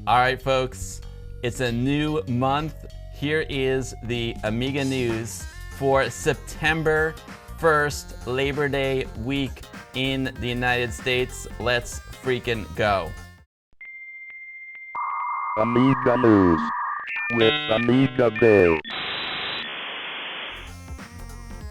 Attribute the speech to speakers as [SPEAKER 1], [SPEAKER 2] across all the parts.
[SPEAKER 1] All right, folks, it's a new month. Here is the Amiga news for September 1st, Labor Day week in the United States. Let's freaking go.
[SPEAKER 2] Amiga news with AmigaBill.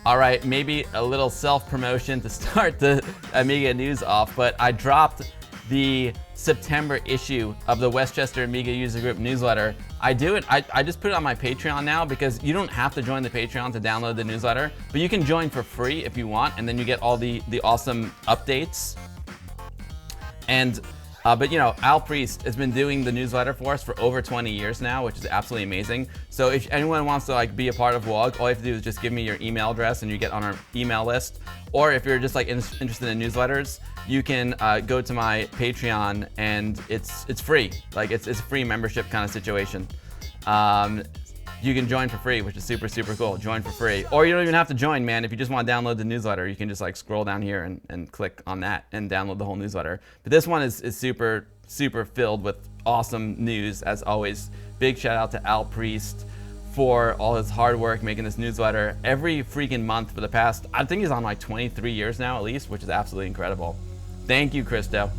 [SPEAKER 1] All right, maybe a little self-promotion to start the Amiga news off, but I dropped the September issue of the Westchester Amiga User Group newsletter. I just put it on my Patreon now because you don't have to join the Patreon to download the newsletter, but you can join for free if you want, and then you get all the awesome updates. And but you know, Al Priest has been doing the newsletter for us for over 20 years now, which is absolutely amazing. So if anyone wants to be a part of WAUG, all you have to do is just give me your email address and you get on our email list. Or if you're just interested in newsletters, you can go to my Patreon and it's free. It's a free membership kind of situation. You can join for free, which is super, super cool. Join for free. Or you don't even have to join, man. If you just want to download the newsletter, you can just scroll down here and click on that and download the whole newsletter. But this one is super, super filled with awesome news, as always. Big shout out to Al Priest for all his hard work making this newsletter every freaking month for the past, I think he's on 23 years now at least, which is absolutely incredible. Thank you, Christo.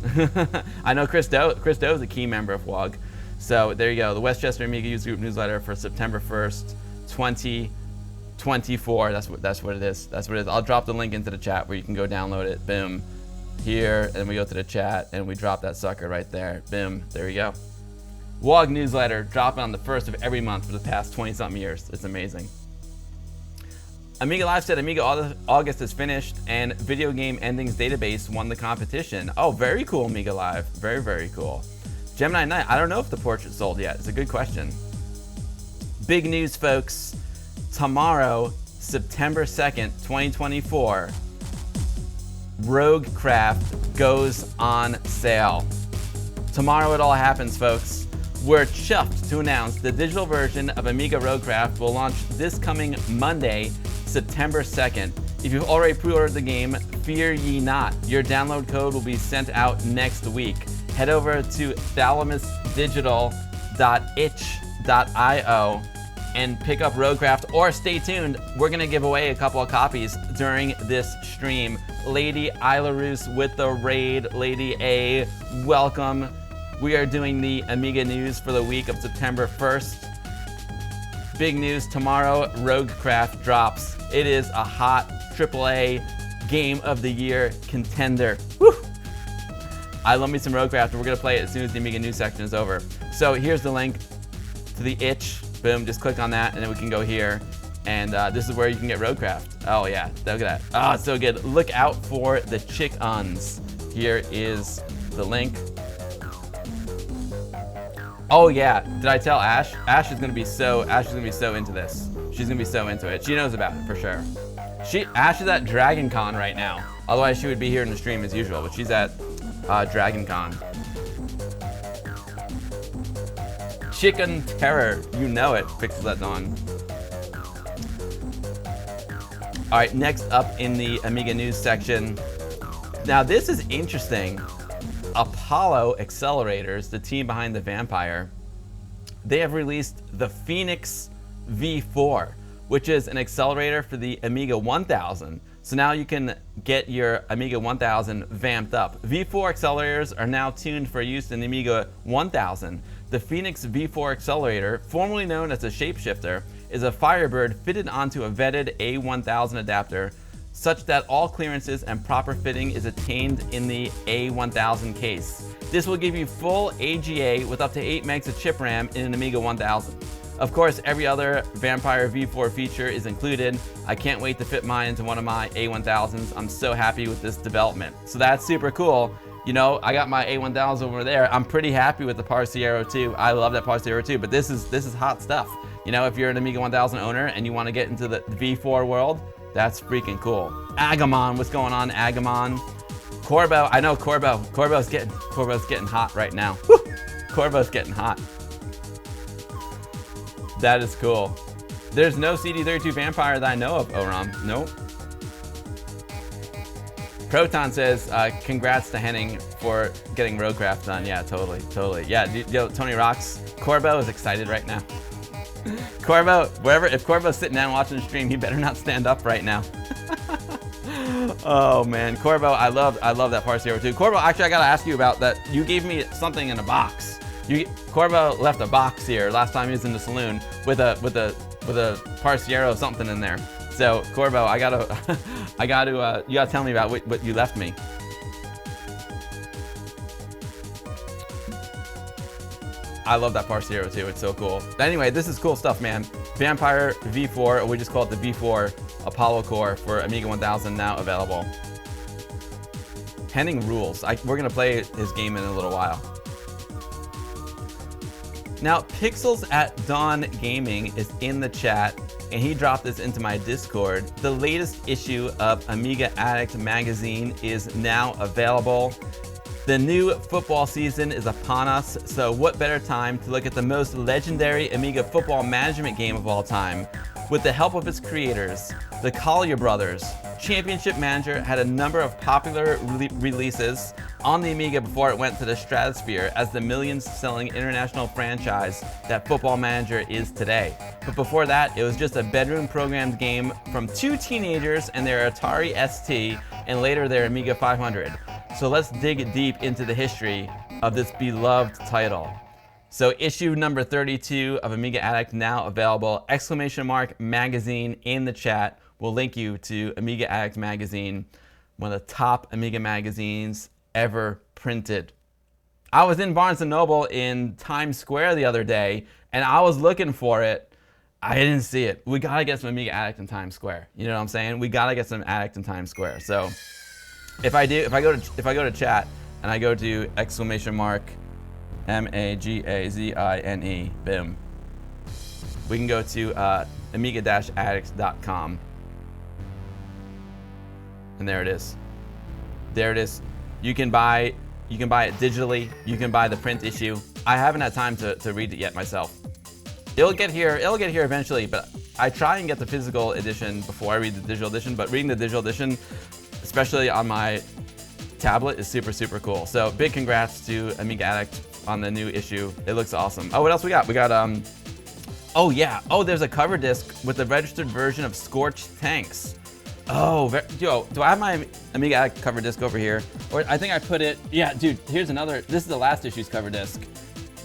[SPEAKER 1] I know Christo is a key member of WAUG. So there you go, the Westchester Amiga User Group newsletter for September 1st, 2024. That's what it is. That's what it is. I'll drop the link into the chat where you can go download it. Boom. Here, and we go to the chat and we drop that sucker right there. Boom. There you go. WAUG newsletter dropping on the 1st of every month for the past 20-something years. It's amazing. Amiga Live said Amiga August is finished and Video Game Endings Database won the competition. Oh, very cool, Amiga Live. Very, very cool. Gemini Knight, I don't know if the portrait sold yet. It's a good question. Big news, folks. Tomorrow, September 2nd, 2024, Roguecraft goes on sale. Tomorrow it all happens, folks. We're chuffed to announce the digital version of Amiga Roguecraft will launch this coming Monday, September 2nd. If you've already pre-ordered the game, fear ye not. Your download code will be sent out next week. Head over to thalamusdigital.itch.io and pick up Roguecraft, or stay tuned. We're gonna give away a couple of copies during this stream. Lady Ilarus with the raid. Lady A, welcome. We are doing the Amiga news for the week of September 1st. Big news tomorrow, Roguecraft drops. It is a hot AAA Game of the Year contender. Woo! I love me some Roguecraft, and we're gonna play it as soon as the Amiga news section is over. So here's the link to the itch. Boom, just click on that, and then we can go here. And this is where you can get Roguecraft. Oh yeah, look at that. Oh, it's so good. Look out for the chick-uns. Here is the link. Oh yeah, did I tell Ash? Ash is gonna be so into this. She's gonna be so into it. She knows about it for sure. Ash is at Dragon Con right now. Otherwise she would be here in the stream as usual, but she's at Dragon Con. Chicken Terror, you know it, Pixels at Dawn. All right, next up in the Amiga news section. Now this is interesting. Apollo Accelerators, the team behind the Vampire, they have released the Phoenix V4, which is an accelerator for the Amiga 1000. So now you can get your Amiga 1000 vamped up. V4 accelerators are now tuned for use in the Amiga 1000. The Phoenix V4 Accelerator, formerly known as a Shapeshifter, is a Firebird fitted onto a vetted A1000 adapter such that all clearances and proper fitting is attained in the A1000 case. This will give you full AGA with up to 8 megs of chip RAM in an Amiga 1000. Of course, every other Vampire V4 feature is included. I can't wait to fit mine into one of my A1000s. I'm so happy with this development. So that's super cool. You know, I got my A1000 over there. I'm pretty happy with the Parciero 2. I love that Parciero 2, but this is hot stuff. You know, if you're an Amiga 1000 owner and you want to get into the V4 world, that's freaking cool. Agamon, what's going on, Agamon? Corbo, I know Corbo's getting hot right now. Woo! Corbo's getting hot. That is cool. There's no CD32 Vampire that I know of, Oram. Nope. Proton says, congrats to Henning for getting Roguecraft done. Yeah, totally. Yeah, yo, Tony Rocks, Corbo is excited right now. Corbo, if Corbo's sitting down watching the stream, he better not stand up right now. Oh man, Corbo, I love that Par Zero too. Corbo, actually, I gotta ask you about that. You gave me something in a box. Corbo left a box here last time he was in the saloon with a Par Zero something in there. So Corbo, you gotta tell me about what you left me. I love that Par Zero too, it's so cool. Anyway, this is cool stuff, man. Vampire V4, or we just call it the V4 Apollo Core for Amiga 1000, now available. Henning rules. We're gonna play his game in a little while. Now, Pixels at Dawn Gaming is in the chat, and he dropped this into my Discord. The latest issue of Amiga Addict magazine is now available. The new football season is upon us, so what better time to look at the most legendary Amiga football management game of all time. With the help of its creators, the Collyer Brothers, Championship Manager had a number of popular releases on the Amiga before it went to the stratosphere as the millions-selling international franchise that Football Manager is today. But before that, it was just a bedroom-programmed game from two teenagers and their Atari ST, and later their Amiga 500. So let's dig deep into the history of this beloved title. So issue number 32 of Amiga Addict now available, ! Magazine in the chat. We'll link you to Amiga Addict magazine, one of the top Amiga magazines ever printed. I was in Barnes & Noble in Times Square the other day, and I was looking for it. I didn't see it. We gotta get some Amiga Addict in Times Square. You know what I'm saying? We gotta get some Addict in Times Square. So if I go to chat and I go to ! Magazine, BIM, we can go to amiga-addict.com, and there it is. There it is. You can buy it digitally. You can buy the print issue. I haven't had time to read it yet myself. It'll get here eventually, but I try and get the physical edition before I read the digital edition, but reading the digital edition, especially on my tablet, is super, super cool. So big congrats to Amiga Addict on the new issue. It looks awesome. Oh, what else we got? We got, oh yeah. Oh, there's a cover disc with the registered version of Scorched Tanks. Oh, yo, do I have my Amiga Addict cover disc over here? Or I think I put it, yeah, dude, here's another, this is the last issue's cover disc.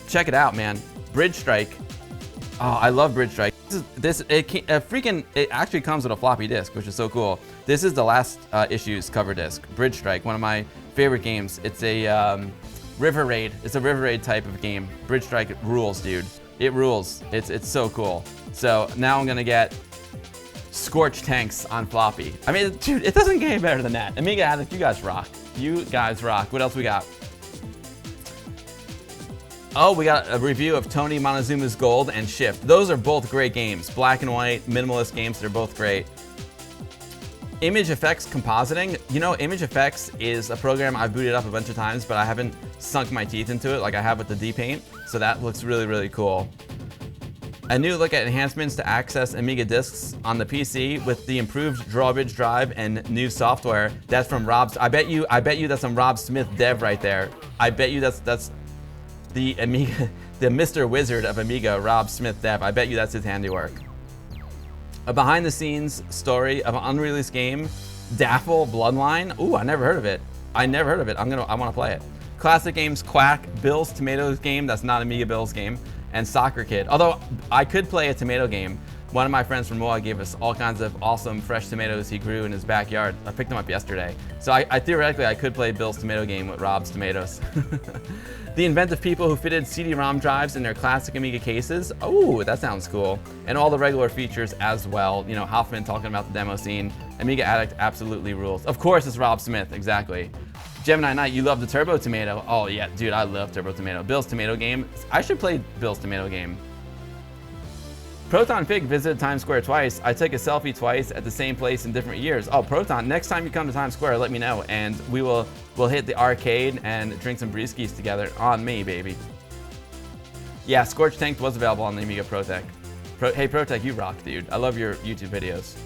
[SPEAKER 1] Check it out, man. Bridge Strike. Oh, I love Bridge Strike. It actually comes with a floppy disk, which is so cool. This is the last issue's cover disc, Bridge Strike, one of my favorite games. It's a River Raid. It's a River Raid type of game. Bridge Strike rules, dude. It rules. It's so cool. So now I'm gonna get Scorched Tanks on floppy. I mean, dude, it doesn't get any better than that. Amiga Addict, you guys rock. You guys rock. What else we got? Oh, we got a review of Tony Montezuma's Gold and Shift. Those are both great games. Black and white, minimalist games, they're both great. Image effects compositing. You know, Image effects is a program I've booted up a bunch of times, but I haven't sunk my teeth into it like I have with the D-Paint. So that looks really, really cool. A new look at enhancements to access Amiga discs on the PC with the improved drawbridge drive and new software. That's from I bet you that's some Rob Smith dev right there. I bet you that's the Amiga, the Mr. Wizard of Amiga, Rob Smith dev. I bet you that's his handiwork. A behind-the-scenes story of an unreleased game, Daffle Bloodline. Ooh, I never heard of it. I want to play it. Classic games, Quack, Bill's Tomatoes game. That's not AmigaBill's game. And Soccer Kid. Although I could play a tomato game. One of my friends from WAUG gave us all kinds of awesome fresh tomatoes he grew in his backyard. I picked them up yesterday. So I theoretically, I could play Bill's Tomato game with Rob's tomatoes. The inventive people who fitted CD-ROM drives in their classic Amiga cases. Oh, that sounds cool. And all the regular features as well. You know, Hoffman talking about the demo scene. Amiga Addict absolutely rules. Of course, it's Rob Smith, exactly. Gemini Knight, you love the Turbo Tomato. Oh yeah, dude, I love Turbo Tomato. Bill's Tomato game. I should play Bill's Tomato game. Proton Pig visited Times Square twice. I took a selfie twice at the same place in different years. Oh, Proton, next time you come to Times Square, let me know, and we'll hit the arcade and drink some brewskis together. On me, baby. Yeah, Scorched Tank was available on the Amiga Protec. Hey, Protec, you rock, dude. I love your YouTube videos.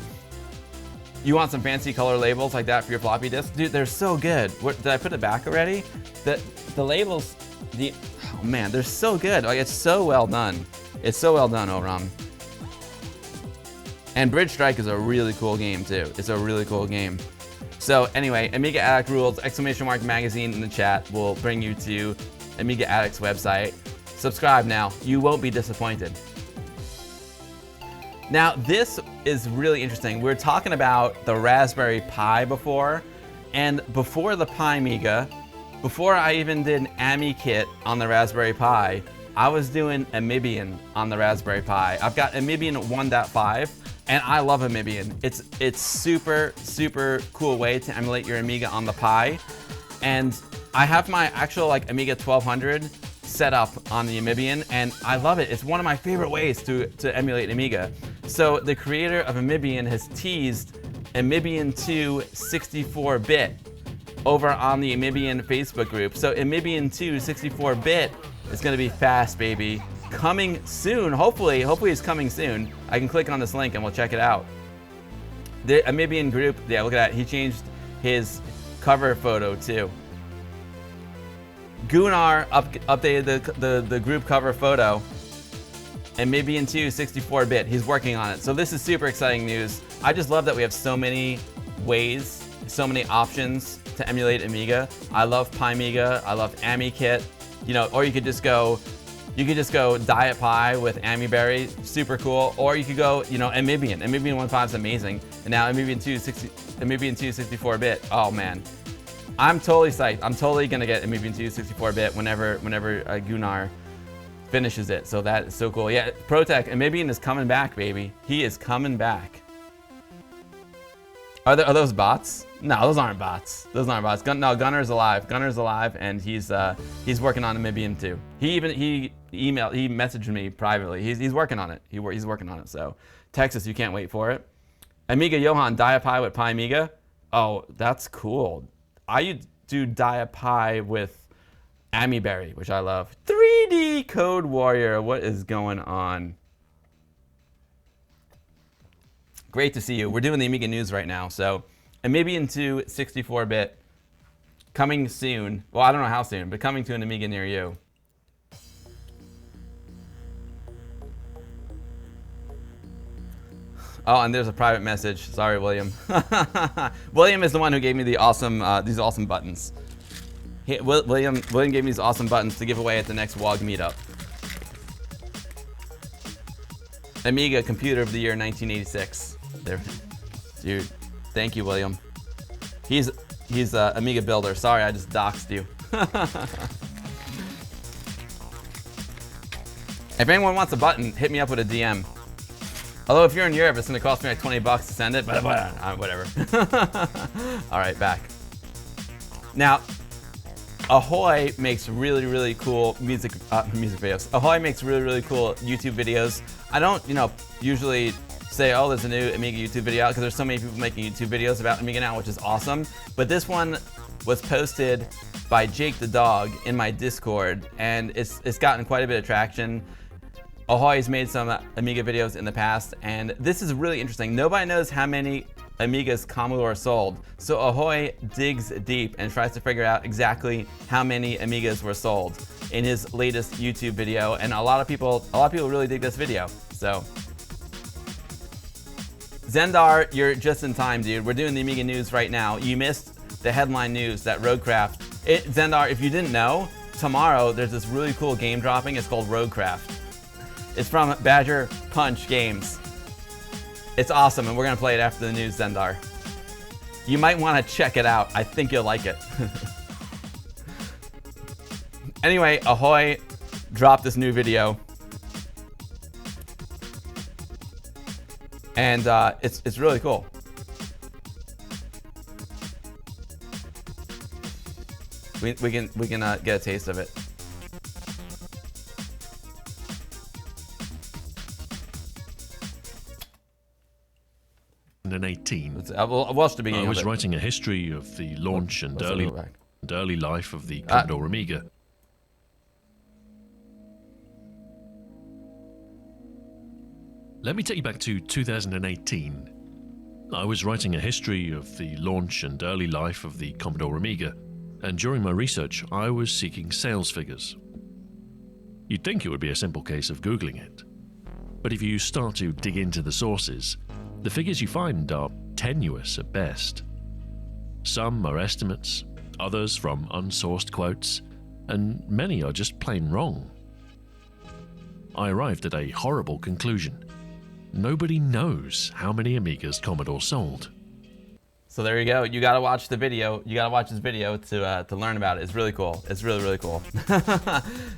[SPEAKER 1] You want some fancy color labels like that for your floppy disk? Dude, they're so good. What, did I put it back already? The labels, oh man, they're so good. Like, it's so well done. It's so well done, Oram. And Bridge Strike is a really cool game too. It's a really cool game. So anyway, Amiga Addict rules, ! magazine in the chat will bring you to Amiga Addict's website. Subscribe now, you won't be disappointed. Now this is really interesting. We were talking about the Raspberry Pi before, and before the Pi Amiga, before I even did AmiKit on the Raspberry Pi, I was doing Amibian on the Raspberry Pi. I've got Amibian 1.5, and I love Amibian. It's super, super cool way to emulate your Amiga on the Pi. And I have my actual like Amiga 1200 set up on the Amibian, and I love it. It's one of my favorite ways to emulate Amiga. So the creator of Amibian has teased Amibian 2 64-bit over on the Amibian Facebook group. So Amibian 2 64-bit is gonna be fast, baby. Coming soon, hopefully it's coming soon. I can click on this link and we'll check it out. The Amibian group, yeah, look at that. He changed his cover photo too. Gunnar updated the group cover photo. Amibian 2 64-bit, he's working on it. So this is super exciting news. I just love that we have so many ways, so many options to emulate Amiga. I love Pi Amiga, I love AmiKit, you know, or you could just go Diet Pi with AmiBerry, super cool. Or you could go, you know, Amibian 1.5 is amazing. And now Amibian 2 64-bit, oh man. I'm totally psyched. I'm totally gonna get Amibian 2 64-bit whenever Gunnar finishes it. So that is so cool. Yeah, ProTech, Amibian is coming back, baby. He is coming back. Are those bots? No, those aren't bots. Those aren't bots. No, Gunnar's alive. Gunnar's alive, and he's working on Amibian 2. He messaged me privately. He's working on it. He's working on it. So Texas, you can't wait for it. Amiga Johan, Pi with Pi Amiga. Oh, that's cool. I do Pi with AmiBerry, which I love. 3D Code Warrior, what is going on? Great to see you. We're doing the Amiga news right now. So Amibian 2 64-bit coming soon. Well, I don't know how soon, but coming to an Amiga near you. Oh, and there's a private message. Sorry, William. William is the one who gave me the awesome these awesome buttons. William gave me these awesome buttons to give away at the next WAUG meetup. Amiga Computer of the Year 1986. There, dude. Thank you, William. He's Amiga builder. Sorry, I just doxed you. If anyone wants a button, hit me up with a DM. Although if you're in Europe, it's gonna cost me like $20 to send it, but whatever. All right, back. Now, Ahoy makes really, really cool music videos. Ahoy makes really, really cool YouTube videos. I don't, usually say, oh, there's a new Amiga YouTube video out, because there's so many people making YouTube videos about Amiga now, which is awesome. But this one was posted by Jake the Dog in my Discord, and it's gotten quite a bit of traction. Ahoy's made some Amiga videos in the past, and this is really interesting. Nobody knows how many Amigas Commodore sold, so Ahoy digs deep and tries to figure out exactly how many Amigas were sold in his latest YouTube video, and a lot of people really dig this video. So, Zendar, you're just in time, dude. We're doing the Amiga news right now. You missed the headline news that Roguecraft. Zendar, if you didn't know, tomorrow there's this really cool game dropping. It's called Roguecraft. It's from Badger Punch Games. It's awesome, and we're gonna play it after the news, Zendar. You might want to check it out. I think you'll like it. Anyway, Ahoy dropped this new video, and it's really cool. We can get a taste of it.
[SPEAKER 3] In 18,
[SPEAKER 1] I'll watch the beginning.
[SPEAKER 3] I was writing a history of the launch and early life of the Commodore Amiga. Let me take you back to 2018. I was writing a history of the launch and early life of the Commodore Amiga, and during my research, I was seeking sales figures. You'd think it would be a simple case of Googling it, but if you start to dig into the sources, the figures you find are tenuous at best. Some are estimates, others from unsourced quotes, and many are just plain wrong. I arrived at a horrible conclusion. Nobody knows how many Amigas Commodore sold.
[SPEAKER 1] So there you go. You gotta watch the video. You gotta watch this video to learn about it. It's really cool. It's really, really cool.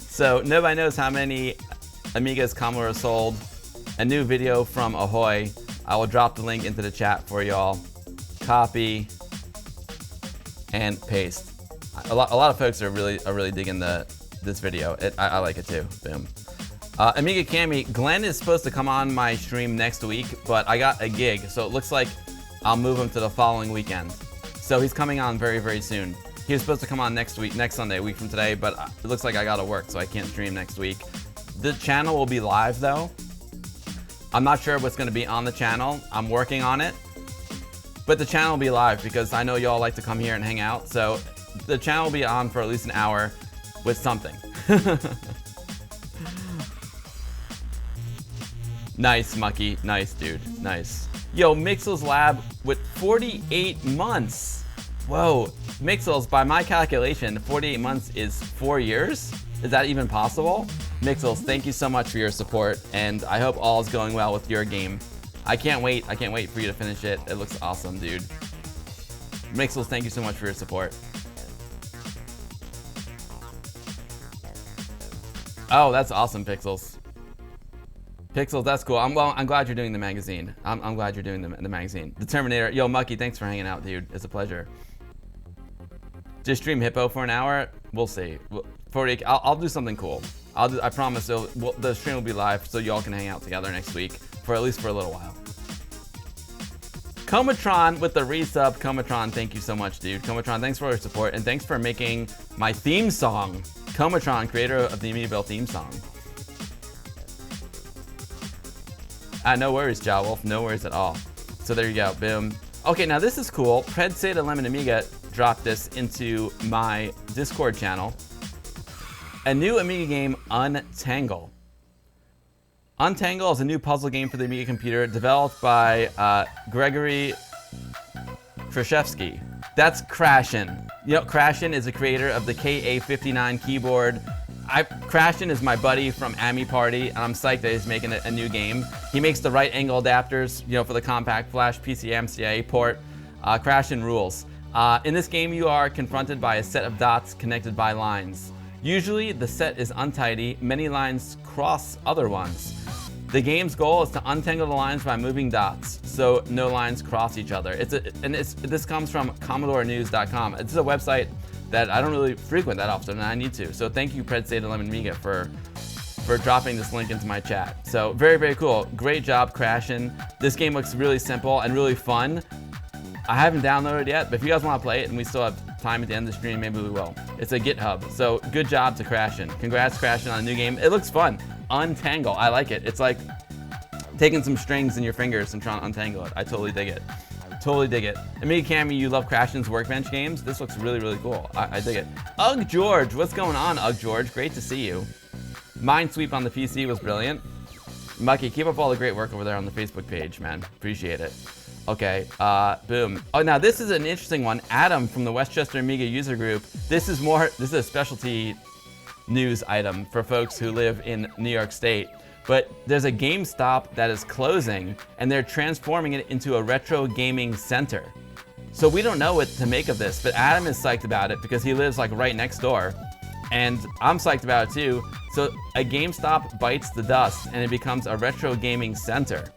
[SPEAKER 1] So nobody knows how many Amigas Commodore sold. A new video from Ahoy. I will drop the link into the chat for y'all. Copy and paste. A lot of folks are really digging this video. I like it too. Boom. Amiga Cami, Glenn is supposed to come on my stream next week, but I got a gig, so it looks like I'll move him to the following weekend. So he's coming on very, very soon. He was supposed to come on next Sunday, a week from today, but it looks like I gotta work, so I can't stream next week. The channel will be live though. I'm not sure what's gonna be on the channel. I'm working on it. But the channel will be live because I know y'all like to come here and hang out, so the channel will be on for at least an hour with something. Nice, Mucky. Nice, dude. Nice. Yo, Mixel's Lab with 48 months. Whoa. Mixels, by my calculation, 48 months is 4 years? Is that even possible? Mixels, thank you so much for your support, and I hope all is going well with your game. I can't wait for you to finish it. It looks awesome, dude. Mixels, thank you so much for your support. Oh, that's awesome, Pixels. Pixels, that's cool. I'm glad you're doing the magazine. I'm glad you're doing the magazine. The Terminator. Yo, Mucky, thanks for hanging out, dude. It's a pleasure. Just stream Hippo for an hour. We'll see. I'll do something cool. I promise. The stream will be live, so y'all can hang out together next week for at least for a little while. Comatron with the resub. Comatron, thank you so much, dude. Comatron, thanks for your support, and thanks for making my theme song. Comatron, creator of the AmigaBill theme song. No worries, Ja Wolf. No worries at all. So there you go. Boom. Okay, now this is cool. Pred Seda Lemon Amiga dropped this into my Discord channel. A new Amiga game, Untangled. Untangled is a new puzzle game for the Amiga computer developed by Gregory Krashevsky. That's Crashin. You know, Crashin is the creator of the KA59 keyboard. Crashin is my buddy from Ami Party, and I'm psyched that he's making a new game. He makes the right angle adapters, you know, for the compact flash PCMCIA port. Crashin rules. In this game, you are confronted by a set of dots connected by lines. Usually, the set is untidy. Many lines cross other ones. The game's goal is to untangle the lines by moving dots, so no lines cross each other. This comes from CommodoreNews.com. It's a website that I don't really frequent that often, and I need to. So thank you, Pred Seda Lemon Amiga, for dropping this link into my chat. So very, very cool. Great job, Crashin'. This game looks really simple and really fun. I haven't downloaded it yet, but if you guys want to play it and we still have time at the end of the stream, maybe we will. It's a GitHub. So good job to Crashin'. Congrats, Crashin', on a new game. It looks fun. Untangle. I like it. It's like taking some strings in your fingers and trying to untangle it. I totally dig it. Totally dig it. Amiga Cami, you love Crashin's Workbench games? This looks really, really cool. I dig it. Ugg George, what's going on, Ugg George? Great to see you. Minesweep on the PC was brilliant. Mucky, keep up all the great work over there on the Facebook page, man. Appreciate it. Okay, boom. Oh, now this is an interesting one. Adam from the Westchester Amiga user group. This is a specialty news item for folks who live in New York State. But there's a GameStop that is closing, and they're transforming it into a retro gaming center. So we don't know what to make of this, but Adam is psyched about it because he lives like right next door. And I'm psyched about it too. So a GameStop bites the dust, and it becomes a retro gaming center.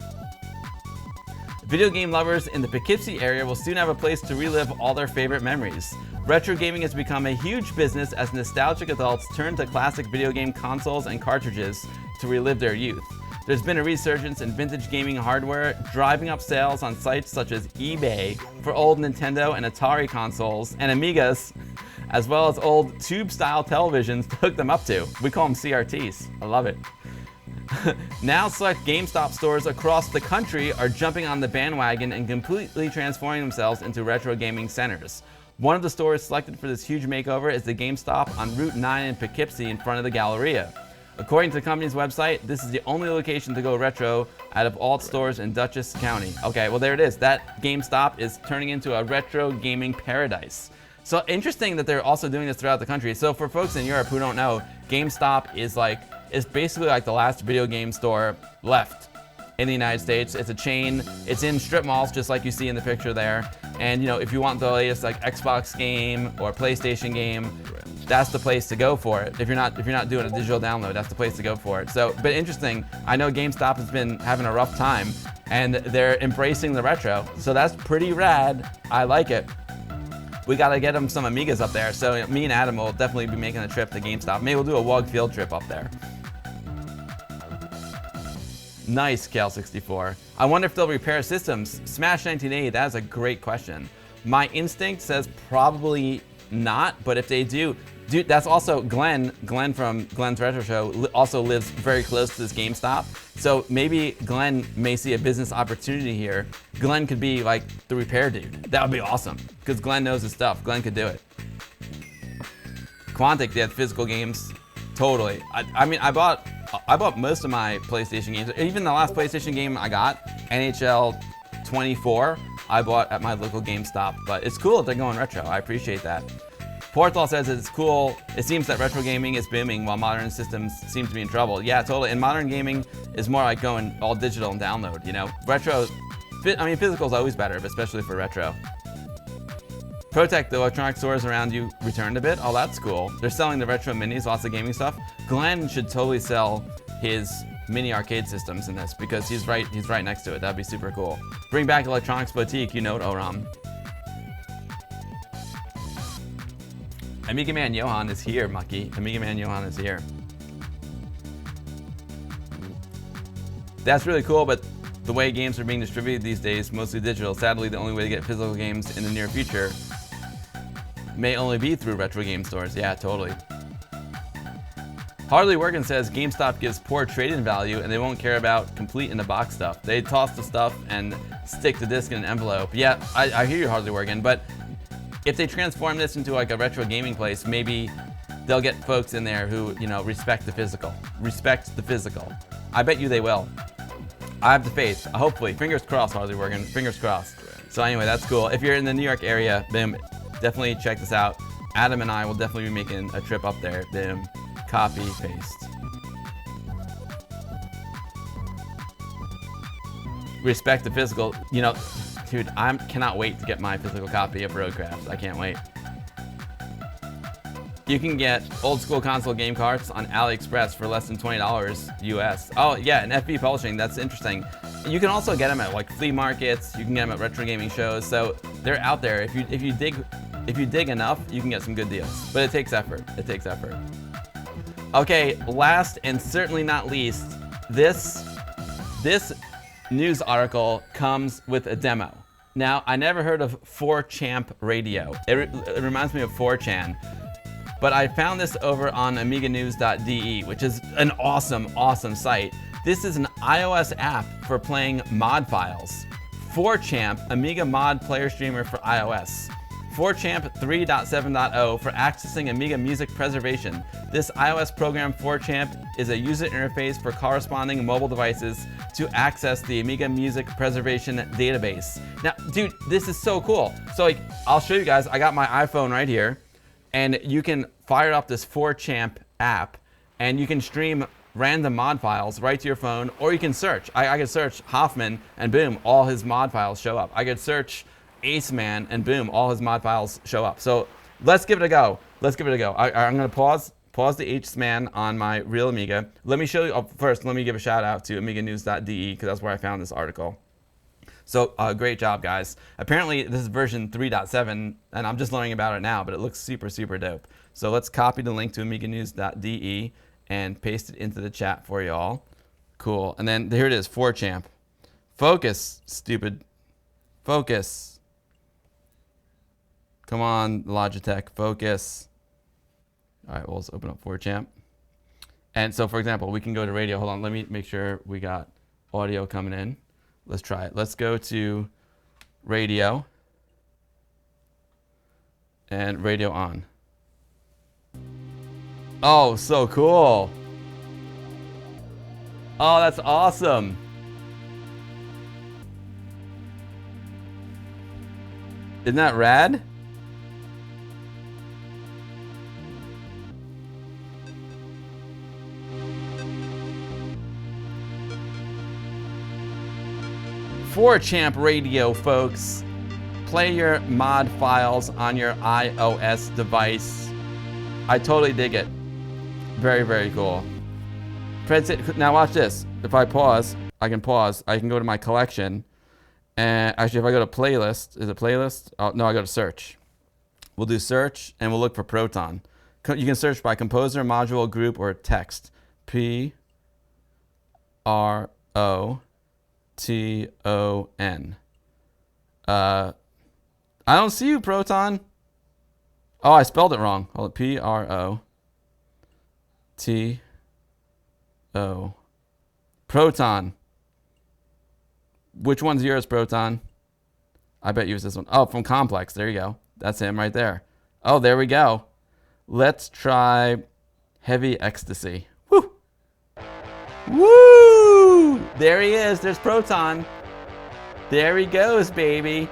[SPEAKER 1] Video game lovers in the Poughkeepsie area will soon have a place to relive all their favorite memories. Retro gaming has become a huge business as nostalgic adults turn to classic video game consoles and cartridges to relive their youth. There's been a resurgence in vintage gaming hardware, driving up sales on sites such as eBay for old Nintendo and Atari consoles and Amigas, as well as old tube-style televisions to hook them up to. We call them CRTs. I love it. Now select GameStop stores across the country are jumping on the bandwagon and completely transforming themselves into retro gaming centers. One of the stores selected for this huge makeover is the GameStop on Route 9 in Poughkeepsie in front of the Galleria. According to the company's website, this is the only location to go retro out of all its stores in Dutchess County. Okay, well there it is. That GameStop is turning into a retro gaming paradise. So interesting that they're also doing this throughout the country. So for folks in Europe who don't know, GameStop is basically like the last video game store left in the United States. It's a chain. It's in strip malls, just like you see in the picture there. And you know, if you want the latest like Xbox game or PlayStation game, that's the place to go for it. If you're not doing a digital download, that's the place to go for it. So, but interesting. I know GameStop has been having a rough time, and they're embracing the retro. So that's pretty rad. I like it. We gotta get them some Amigas up there. So me and Adam will definitely be making a trip to GameStop. Maybe we'll do a WAUG field trip up there. Nice, Cal64. I wonder if they'll repair systems. Smash 1980, that is a great question. My instinct says probably not, but if they do, dude, that's also Glenn from Glenn's Retro Show also lives very close to this GameStop. So maybe Glenn may see a business opportunity here. Glenn could be like the repair dude. That would be awesome, because Glenn knows his stuff. Glenn could do it. Quantic, they had physical games. Totally. I mean, I bought most of my PlayStation games. Even the last PlayStation game I got, NHL 24, I bought at my local GameStop. But it's cool that they're going retro. I appreciate that. Porthol says it's cool. It seems that retro gaming is booming while modern systems seem to be in trouble. Yeah, totally. And modern gaming is more like going all digital and download, you know? Retro, I mean, physical is always better, but especially for retro. Protect, the electronic stores around you returned a bit. Oh, that's cool. They're selling the retro minis, lots of gaming stuff. Glenn should totally sell his mini arcade systems in this because he's right next to it. That'd be super cool. Bring back Electronics Boutique, you know it, Oram. Amiga Man Johan is here, Mucky. Amiga Man Johan is here. That's really cool, but the way games are being distributed these days, mostly digital, sadly the only way to get physical games in the near future may only be through retro game stores. Yeah, totally. Hardly Workin says GameStop gives poor trade-in value and they won't care about complete in the box stuff. They toss the stuff and stick the disc in an envelope. Yeah, I hear you, Hardly Workin, but if they transform this into like a retro gaming place, maybe they'll get folks in there who, you know, respect the physical. Respect the physical. I bet you they will. I have the faith. Hopefully. Fingers crossed, Hardly Workin. Fingers crossed. So anyway, that's cool. If you're in the New York area, boom, definitely check this out. Adam and I will definitely be making a trip up there. Boom. Copy, paste. Respect the physical. You know, dude, I cannot wait to get my physical copy of Roguecraft. I can't wait. You can get old school console game carts on AliExpress for less than $20 US. Oh yeah, and FB Publishing, that's interesting. You can also get them at like flea markets. You can get them at retro gaming shows. So they're out there. If you dig enough, you can get some good deals. But it takes effort. It takes effort. Okay, last and certainly not least, this news article comes with a demo. Now, I never heard of 4Champ Radio. It reminds me of 4chan. But I found this over on amiganews.de, which is an awesome, awesome site. This is an iOS app for playing mod files. 4Champ, Amiga Mod Player Streamer for iOS. 4Champ 3.7.0 for accessing Amiga music preservation. This iOS program 4Champ is a user interface for corresponding mobile devices to access the Amiga music preservation database. Now, dude, this is so cool. So like, I'll show you guys, I got my iPhone right here, and you can fire up this 4Champ app, and you can stream random mod files right to your phone, or you can search. I could search Hoffman, and boom, all his mod files show up. I could search Ace Man, and boom, all his mod files show up. So let's give it a go. Let's give it a go. I'm gonna pause the Ace Man on my real Amiga. Let me show you, first, let me give a shout out to amiganews.de, because that's where I found this article. So great job, guys. Apparently this is version 3.7, and I'm just learning about it now, but it looks super, super dope. So let's copy the link to amiganews.de and paste it into the chat for y'all. Cool, and then here it is, 4Champ. Focus, stupid. Focus. Come on, Logitech, focus. All right, we'll just open up 4Champ. And so, for example, we can go to radio. Hold on, let me make sure we got audio coming in. Let's try it. Let's go to radio. And radio on. Oh, so cool. Oh, that's awesome. Isn't that rad? For Champ Radio, folks. Play your mod files on your iOS device. I totally dig it. Very, very cool. Now watch this. If I pause, I can pause. I can go to my collection. And actually, if I go to playlist, is it playlist? Oh, no, I go to search. We'll do search, and we'll look for Proton. You can search by composer, module, group, or text. P-R-O-T-O-N. I don't see you, Proton. Oh, I spelled it wrong. Hold it. P-R-O-T-O. Proton. Which one's yours, Proton? I bet you it's this one. Oh, from Complex. There you go. That's him right there. Oh, there we go. Let's try Heavy Ecstasy. Woo! Woo! There he is. There's Proton. There he goes, baby.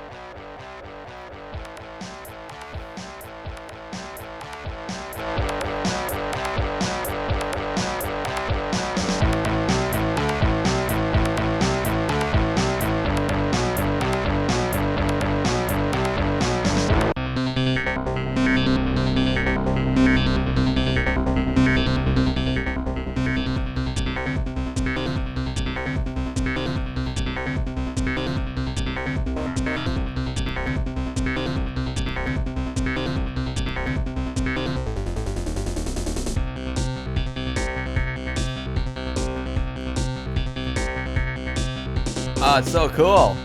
[SPEAKER 1] Oh, it's so cool.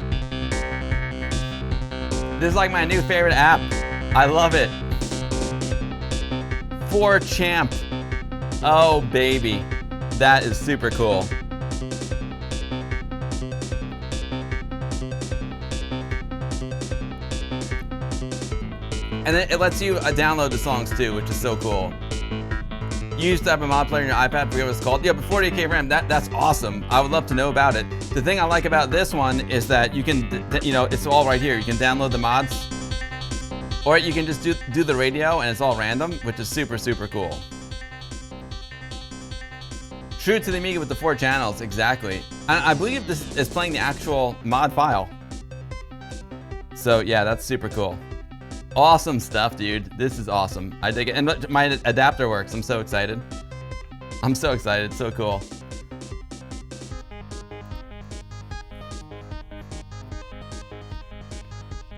[SPEAKER 1] This is like my new favorite app. I love it. For Champ. Oh, baby. That is super cool. And then it lets you download the songs too, which is so cool. You used to have a mod player on your iPad, forget what it's called. Yeah, but 48K RAM, that's awesome. I would love to know about it. The thing I like about this one is that you can, it's all right here. You can download the mods, or you can just do the radio and it's all random, which is super, super cool. True to the Amiga with the 4 channels, exactly. And I believe this is playing the actual mod file. So yeah, that's super cool. Awesome stuff, dude. This is awesome. I dig it. And my adapter works. I'm so excited. I'm so excited. So cool.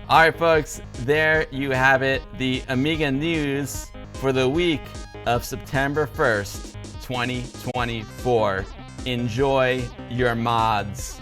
[SPEAKER 1] All right, folks. There you have it. The Amiga news for the week of September 1st, 2024. Enjoy your mods.